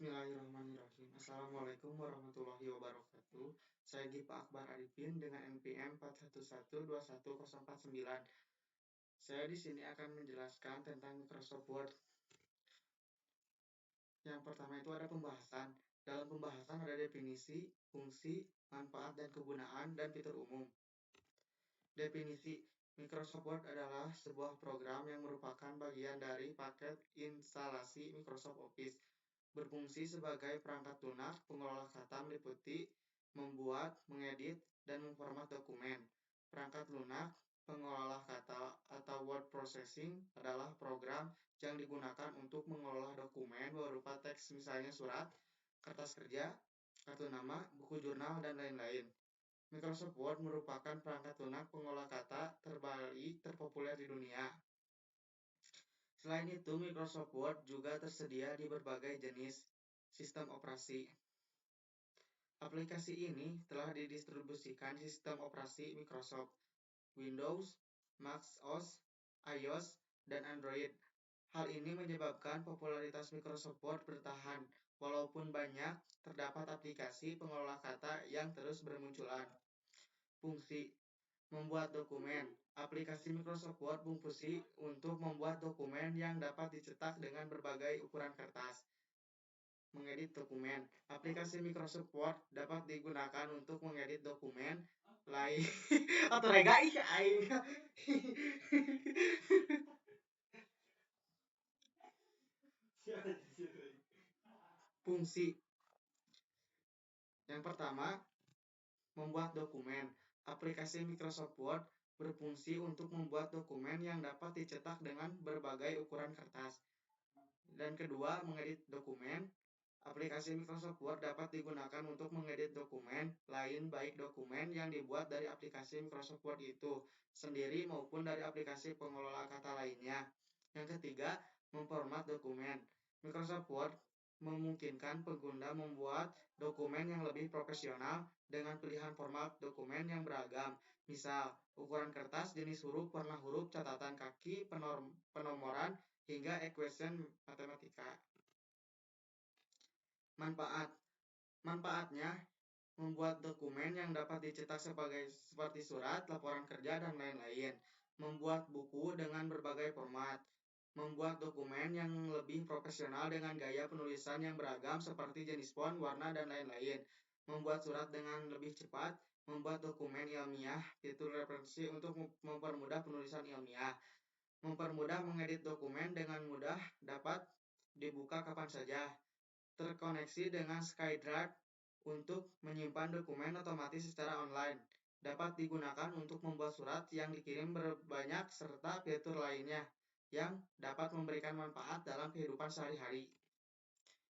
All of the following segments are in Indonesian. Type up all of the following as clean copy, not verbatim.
Bismillahirrahmanirrahim. Assalamualaikum warahmatullahi wabarakatuh. Saya Gipa Akbar Arifin dengan NPM 4112149. Saya di sini akan menjelaskan tentang Microsoft Word. Yang pertama itu ada pembahasan. Dalam pembahasan ada definisi, fungsi, manfaat dan kegunaan, dan fitur umum. Definisi Microsoft Word adalah sebuah program yang merupakan bagian dari paket instalasi Microsoft Office. Berfungsi sebagai perangkat lunak pengelola kata meliputi membuat, mengedit, dan memformat dokumen. Perangkat lunak pengelola kata atau word processing adalah program yang digunakan untuk mengolah dokumen berupa teks, misalnya surat, kertas kerja, kartu nama, buku jurnal, dan lain-lain. Microsoft Word merupakan perangkat lunak pengolah kata terpopuler di dunia. Selain itu, Microsoft Word juga tersedia di berbagai jenis sistem operasi. Aplikasi ini telah didistribusikan sistem operasi Microsoft, Windows, Mac OS, iOS, dan Android. Hal ini menyebabkan popularitas Microsoft Word bertahan, walaupun banyak terdapat aplikasi pengelola kata yang terus bermunculan. Fungsi membuat dokumen. Aplikasi Microsoft Word berfungsi untuk membuat dokumen yang dapat dicetak dengan berbagai ukuran kertas. Mengedit dokumen. Aplikasi Microsoft Word dapat digunakan untuk mengedit dokumen lain atau rega Fungsi yang pertama, membuat dokumen. Aplikasi Microsoft Word berfungsi untuk membuat dokumen yang dapat dicetak dengan berbagai ukuran kertas. Dan kedua, mengedit dokumen. Aplikasi Microsoft Word dapat digunakan untuk mengedit dokumen lain, baik dokumen yang dibuat dari aplikasi Microsoft Word itu sendiri maupun dari aplikasi pengelola kata lainnya. Yang ketiga, memformat dokumen. Microsoft Word memungkinkan pengguna membuat dokumen yang lebih profesional dengan pilihan format dokumen yang beragam. Misal, ukuran kertas, jenis huruf, warna huruf, catatan kaki, penomoran, hingga equation matematika. Manfaatnya membuat dokumen yang dapat dicetak seperti surat, laporan kerja, dan lain-lain. Membuat buku dengan berbagai format. Membuat dokumen yang lebih profesional dengan gaya penulisan yang beragam seperti jenis font, warna, dan lain-lain. Membuat surat dengan lebih cepat. Membuat dokumen ilmiah, fitur referensi untuk mempermudah penulisan ilmiah. Mempermudah mengedit dokumen dengan mudah, dapat dibuka kapan saja. Terkoneksi dengan SkyDrive untuk menyimpan dokumen otomatis secara online. Dapat digunakan untuk membuat surat yang dikirim berbanyak serta fitur lainnya yang dapat memberikan manfaat dalam kehidupan sehari-hari.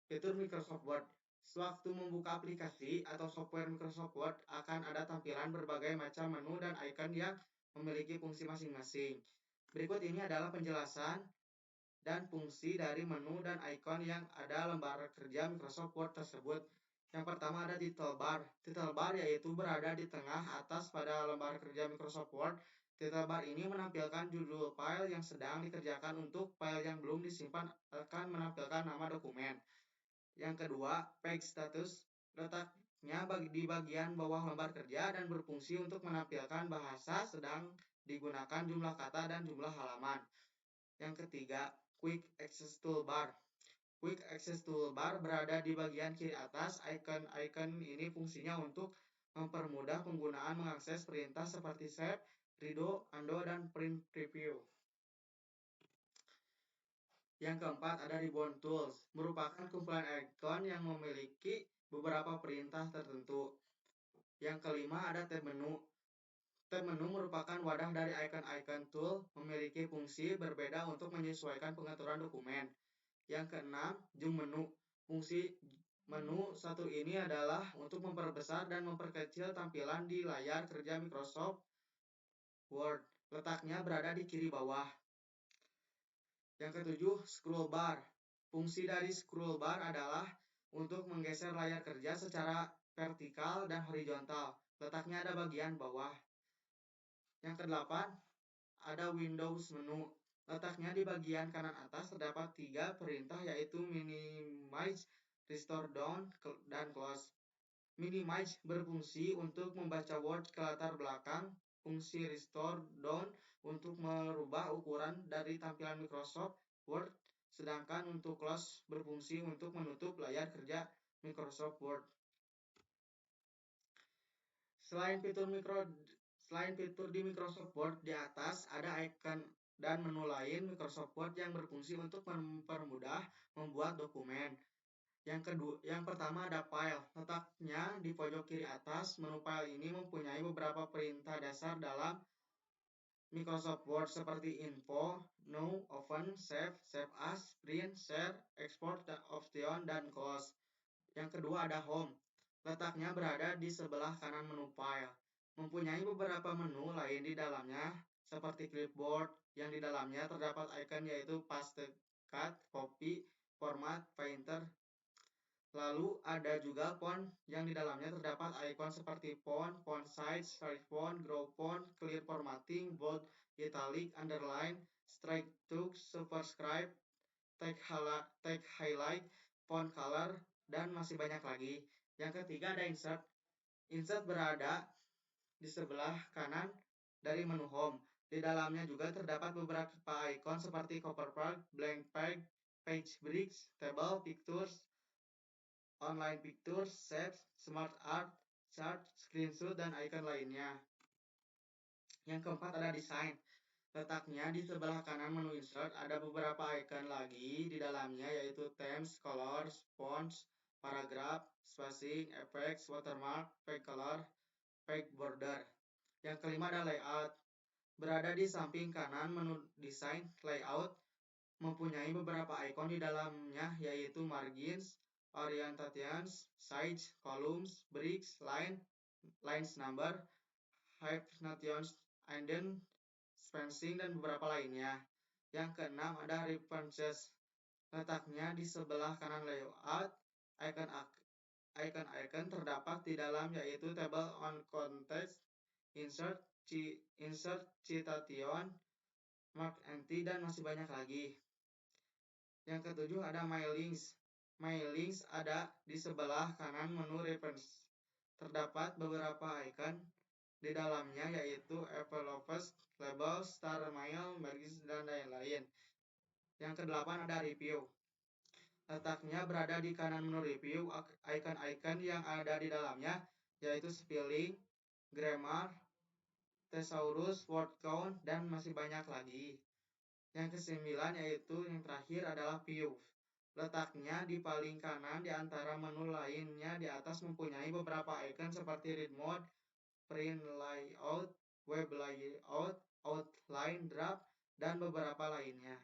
Fitur Microsoft Word. Sewaktu membuka aplikasi atau software Microsoft Word akan ada tampilan berbagai macam menu dan icon yang memiliki fungsi masing-masing. Berikut ini adalah penjelasan dan fungsi dari menu dan icon yang ada lembar kerja Microsoft Word tersebut. Yang pertama ada title bar. Title bar yaitu berada di tengah atas pada lembar kerja Microsoft Word. Title bar ini menampilkan judul file yang sedang dikerjakan. Untuk file yang belum disimpan akan menampilkan nama dokumen. Yang kedua, page status. Letaknya di bagian bawah lembar kerja dan berfungsi untuk menampilkan bahasa sedang digunakan, jumlah kata, dan jumlah halaman. Yang ketiga, Quick Access Toolbar. Quick Access Toolbar berada di bagian kiri atas. Icon ini fungsinya untuk mempermudah penggunaan mengakses perintah seperti Save, Redo, Undo, dan Print Preview. Yang keempat ada Ribbon Tools, merupakan kumpulan icon yang memiliki beberapa perintah tertentu. Yang kelima ada tab menu. Tab menu merupakan wadah dari icon-icon tool, memiliki fungsi berbeda untuk menyesuaikan pengaturan dokumen. Yang keenam, zoom menu. Fungsi menu satu ini adalah untuk memperbesar dan memperkecil tampilan di layar kerja Microsoft Word. Letaknya berada di kiri bawah. Yang ketujuh, scroll bar. Fungsi dari scroll bar adalah untuk menggeser layar kerja secara vertikal dan horizontal. Letaknya ada bagian bawah. Yang kedelapan, ada Windows menu. Letaknya di bagian kanan atas terdapat 3 perintah yaitu minimize, restore down, dan close. Minimize berfungsi untuk membaca Word ke latar belakang, fungsi restore down untuk merubah ukuran dari tampilan Microsoft Word, sedangkan untuk close berfungsi untuk menutup layar kerja Microsoft Word. Selain fitur di Microsoft Word, di atas ada icon dan menu lain Microsoft Word yang berfungsi untuk mempermudah membuat dokumen. Yang pertama ada file. Letaknya di pojok kiri atas. Menu file ini mempunyai beberapa perintah dasar dalam Microsoft Word seperti info, new, open, save, save as, print, share, export, option, dan close. Yang kedua ada home. Letaknya berada di sebelah kanan menu file. Mempunyai beberapa menu lain di dalamnya seperti clipboard yang di dalamnya terdapat icon yaitu paste, cut, copy, format, painter. Lalu ada juga font yang di dalamnya terdapat ikon seperti font, font size, size font, grow font, clear formatting, bold, italic, underline, strike to, superscribe, text highlight, font color, dan masih banyak lagi. Yang ketiga ada insert. Insert berada di sebelah kanan dari menu home. Di dalamnya juga terdapat beberapa ikon seperti cover page, blank page, page breaks, table, pictures, online pictures, shapes, smart art, chart, screenshot, dan icon lainnya. Yang keempat ada desain. Letaknya di sebelah kanan menu insert ada beberapa icon lagi di dalamnya yaitu themes, colors, fonts, paragraph, spacing, effects, watermark, page color, page border. Yang kelima ada layout. Berada di samping kanan menu desain layout mempunyai beberapa ikon di dalamnya yaitu margins, orientations, size, columns, bricks, lines number, hyphenations, indent, spacing, dan beberapa lainnya. Yang keenam ada references. Letaknya di sebelah kanan layout. Icon terdapat di dalam yaitu table on context, insert, citation, mark empty, dan masih banyak lagi. Yang ketujuh ada My Links. My Links ada di sebelah kanan menu reference. Terdapat beberapa icon di dalamnya yaitu envelopes, label, star mail, magazine, dan lain-lain. Yang kedelapan ada review. Letaknya berada di kanan menu review. Icon-icon yang ada di dalamnya yaitu spelling, grammar, thesaurus, word count, dan masih banyak lagi. Yang kesembilan yaitu yang terakhir adalah view. Letaknya di paling kanan di antara menu lainnya di atas mempunyai beberapa icon seperti read mode, print layout, web layout, outline, draft, dan beberapa lainnya.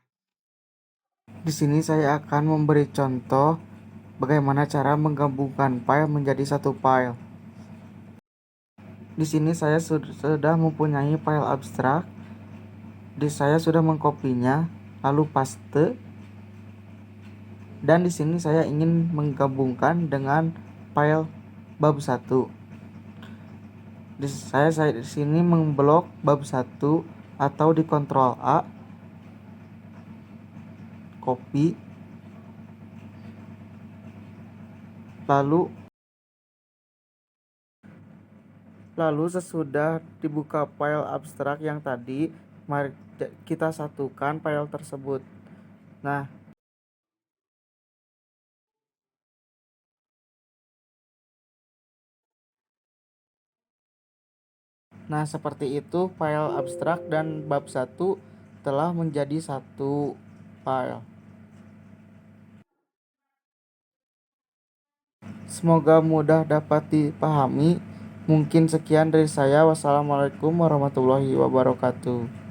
Di sini saya akan memberi contoh bagaimana cara menggabungkan file menjadi satu file. Di sini saya sudah mempunyai file abstrak. Saya sudah mengkopinya, lalu paste. Dan di sini saya ingin menggabungkan dengan file bab 1. Saya di sini memblok bab 1 atau di Ctrl A, copy, lalu sesudah dibuka file abstrak yang tadi, mari kita satukan file tersebut. Nah, seperti itu file abstrak dan bab 1 telah menjadi satu file. Semoga mudah dapat dipahami. Mungkin sekian dari saya. Wassalamualaikum warahmatullahi wabarakatuh.